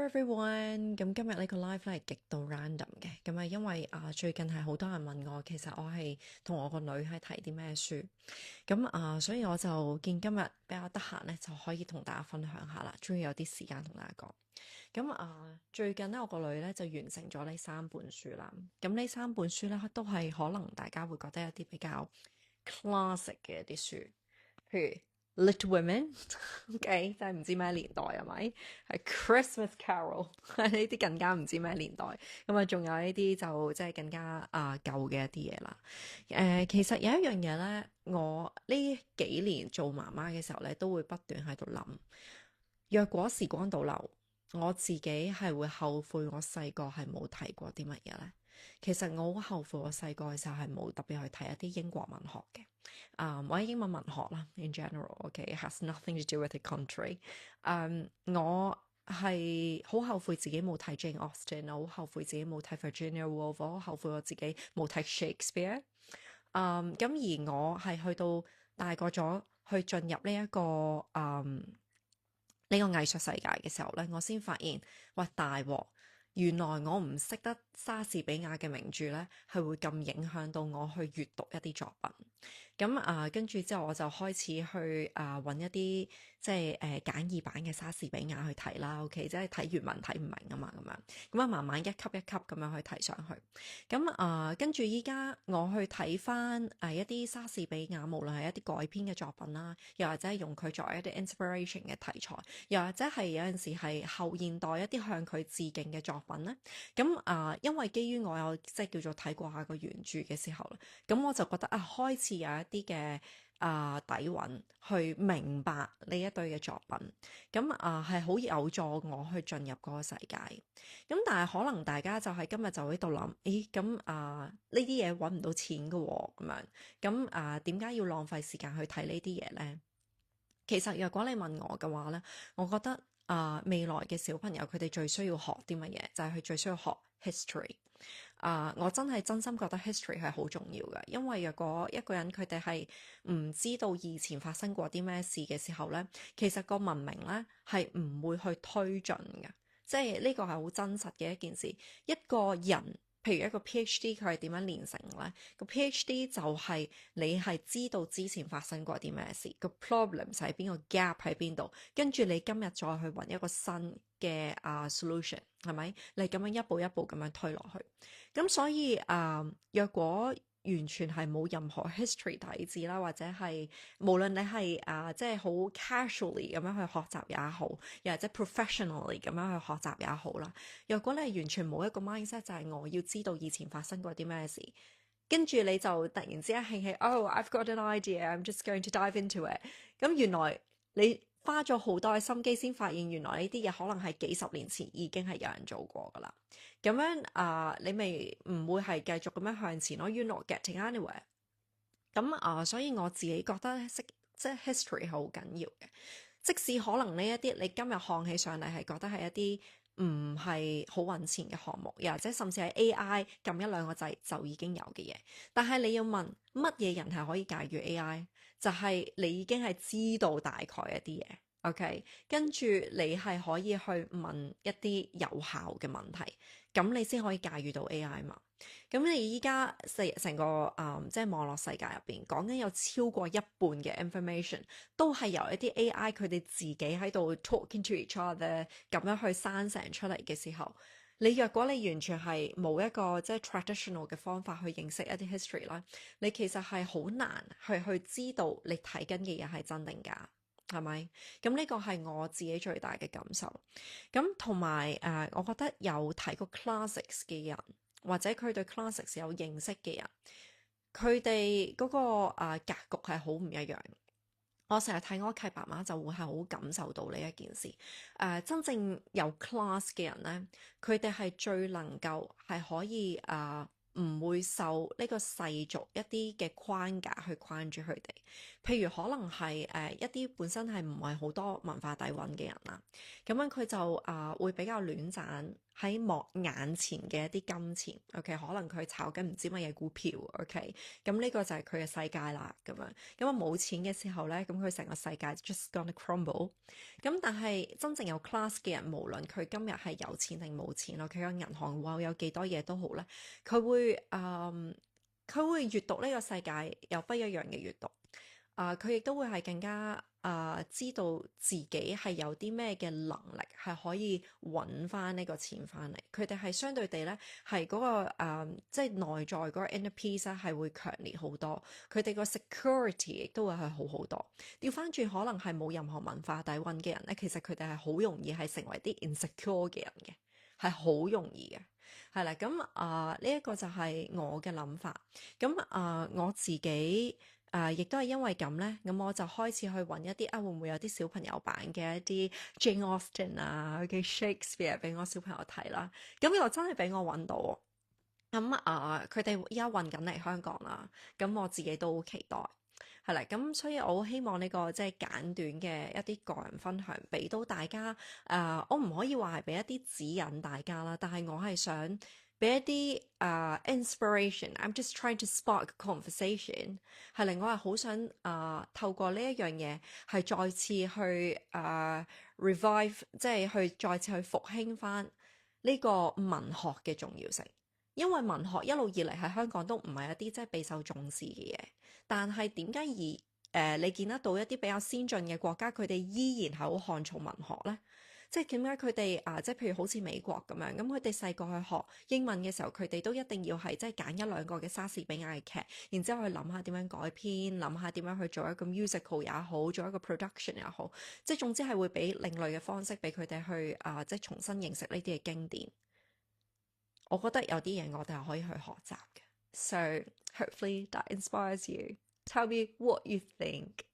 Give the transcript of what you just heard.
everyone，咁今日呢個 live 咧係極度 random 嘅，咁啊因為最近係好多人問我，其實我係同我個女係睇啲咩書，咁所以我就見今日比較得閒咧，就可以同大家分享下啦，終於有啲時間同大家講。咁最近咧我個女咧就完成咗呢三本書啦，咁呢三本書咧都係可能大家會覺得一啲比較 classic 嘅一啲書，譬如 Little Women，OK，真係唔知咩年代係咪？係 Christmas Carol，係呢啲更加唔知咩年代。咁啊，仲有呢啲就即係更加舊嘅一啲嘢啦。其實有一樣嘢咧，我呢幾年做媽媽嘅時候咧，都會不斷喺度諗，若果時光倒流，我自己係會後悔我細個係冇睇過啲乜嘢咧。其實我好後悔我細個嘅時候係冇特別去睇一啲英國文學嘅，或者英文文學啦，in general，OK，it has nothing to do with the country。我係好後悔自己冇睇 Jane Austen，我好後悔自己冇睇 Virginia Woolf，我好後悔我自己冇睇 Shakespeare。咁而我係去到大個咗，去進入呢個藝術世界嘅時候咧，我先發現，喂，大鑊！原來我唔識得莎士比亞嘅名著咧，係會咁影響到我去閱讀一啲作品。咁跟住之後我就開始去揾一啲即係簡易版嘅莎士比亞去睇啦。OK，即係睇原文睇唔明啊嘛，咁慢慢一級一級咁樣去睇上去。咁跟住依家我去睇翻一啲莎士比亞，無論係一啲改編嘅作品啦，又或者係用佢作為一啲 inspiration 嘅題材，又或者係有陣時係後現代一啲向佢致敬嘅作品咧。咁因為基於我有即係叫做睇過下個原著嘅時候咧，咁我就覺得開始有一啲嘅底蘊去明白呢一堆嘅作品，咁係好有助我去進入嗰個世界。咁但係可能大家就係今日就喺度諗，咦咁呢啲嘢揾唔到錢㗎喎，咁樣咁點解要浪費時間去睇呢啲嘢呢？其實若果你問我嘅話呢，我覺得未來嘅小朋友佢哋最需要學啲乜嘢，就係佢最需要學 history。我真心覺得 history 係好重要嘅，因為若果一個人佢哋係唔知道以前發生過啲咩事嘅時候呢，其實個文明呢係唔會去推進嘅，即係呢個係好真實嘅一件事。一個人譬如一個 PhD 佢係點樣練成呢？個 PhD 就係你係知道之前發生過啲咩事，個 problem 喺邊，個 gap 喺邊度，跟住你今日再去揾一個新嘅solution， 係咪？你咁樣一步一步咁樣推落去，咁所以若果完全係冇任何 history 底子啦，或者係無論你係即係好 casually 咁樣去學習也好，又或者 professionally 咁樣去學習也好啦。若果你係完全冇一個 mindset，就係我要知道以前發生過啲咩事，跟住你就突然之間興起，Oh I've got an idea，I'm just going to dive into it。咁原來你花咗好多嘅心機先發現，原來呢啲嘢可能係幾十年前已經係有人做過噶啦。咁樣你咪唔會係繼續咁樣向前咯。You're not getting anywhere。咁所以我自己覺得即係 history 係好緊要嘅。即使可能呢一啲你今日看起上嚟係覺得係一啲唔係好揾錢嘅項目，又或者甚至係 AI 撳一兩個掣就已經有嘅嘢，但係你要問乜嘢人係可以駕馭 AI？就係你已經係知道大概一啲嘢，OK，跟住你係可以去問一啲有效嘅問題，咁你先可以駕馭到 AI 嘛。咁你依家成個即係網絡世界入邊講緊有超過一半嘅 information 都係由一啲 AI 佢哋自己喺度 talking to each other 咁樣去生成出嚟嘅時候，你若果你完全係冇一個即係 traditional 嘅方法去認識一啲 history 啦，你其實係好難去知道你睇緊嘅嘢係真定假，係咪？咁呢個係我自己最大嘅感受。咁同埋我覺得有睇過 classics 嘅人，或者佢對 classics 有認識嘅人，佢哋嗰個格局係好唔一樣。我成日睇我契爸媽就會係好感受到呢一件事。真正有 class 嘅人呢，佢哋係最能夠係可以唔會受呢個世俗一啲嘅框架去框住佢哋。譬如可能係一啲本身係唔係好多文化底蘊嘅人啦，咁樣佢就會比較亂賺喺眼前嘅一啲金錢，OK，可能佢炒緊唔知乜嘢股票，OK，咁呢個就係佢嘅世界啦，咁樣，咁啊冇錢嘅時候咧，咁佢成個世界 just gonna crumble，咁但係真正有 class 嘅人，無論佢今日係有錢定冇錢咯，佢個銀行戶口有幾多嘢都好咧，佢會佢會閱讀呢個世界有不一樣嘅閱讀。佢亦都會係更加知道自己係有啲咩嘅能力係可以揾翻呢個錢翻嚟。佢哋係相對地咧係嗰個即係內在嗰個 inner peace 咧係會強烈好多。佢哋個 security 亦都會係好好多。調翻轉可能係冇任何文化底蘊嘅人咧，其實佢哋係好容易係成為啲 insecure 嘅人嘅，係好容易嘅。係啦，咁呢一個就係我嘅諗法。咁我自己。亦都係因為咁咧，咁我就開始去揾一啲會唔會有啲小朋友版嘅一啲 Jane Austen 嘅 Shakespeare 俾我小朋友睇啦。咁又真係俾我揾到。咁佢哋依家運緊嚟香港啦，咁我自己都好期待。係啦，咁所以我好希望呢個即係簡短嘅一啲個人分享，俾到大家。我唔可以話係俾一啲指引大家啦，但係我係想俾一啲inspiration。I'm just trying to spark conversation。係令我係好想透過呢一樣嘢係再次去revive，即係去再次去復興翻呢個文學嘅重要性。因為文學一路以嚟喺香港都唔係一啲即係備受重視嘅嘢，但係點解你見得到一啲比較先進嘅國家，佢哋依然係好看重文學呢？即係點解佢哋即係譬如好似美國咁樣，咁佢哋細個去學英文嘅時候，佢哋都一定要係即係揀一兩個嘅莎士比亞嘅劇，然之後去諗下點樣改編，諗下點樣去做一個 musical 也好，做一個 production 也好，即係總之係會俾另類嘅方式俾佢哋去即係重新認識呢啲嘅經典。我覺得有啲嘢我哋係可以去學習嘅。So hopefully that inspires you. Tell me what you think.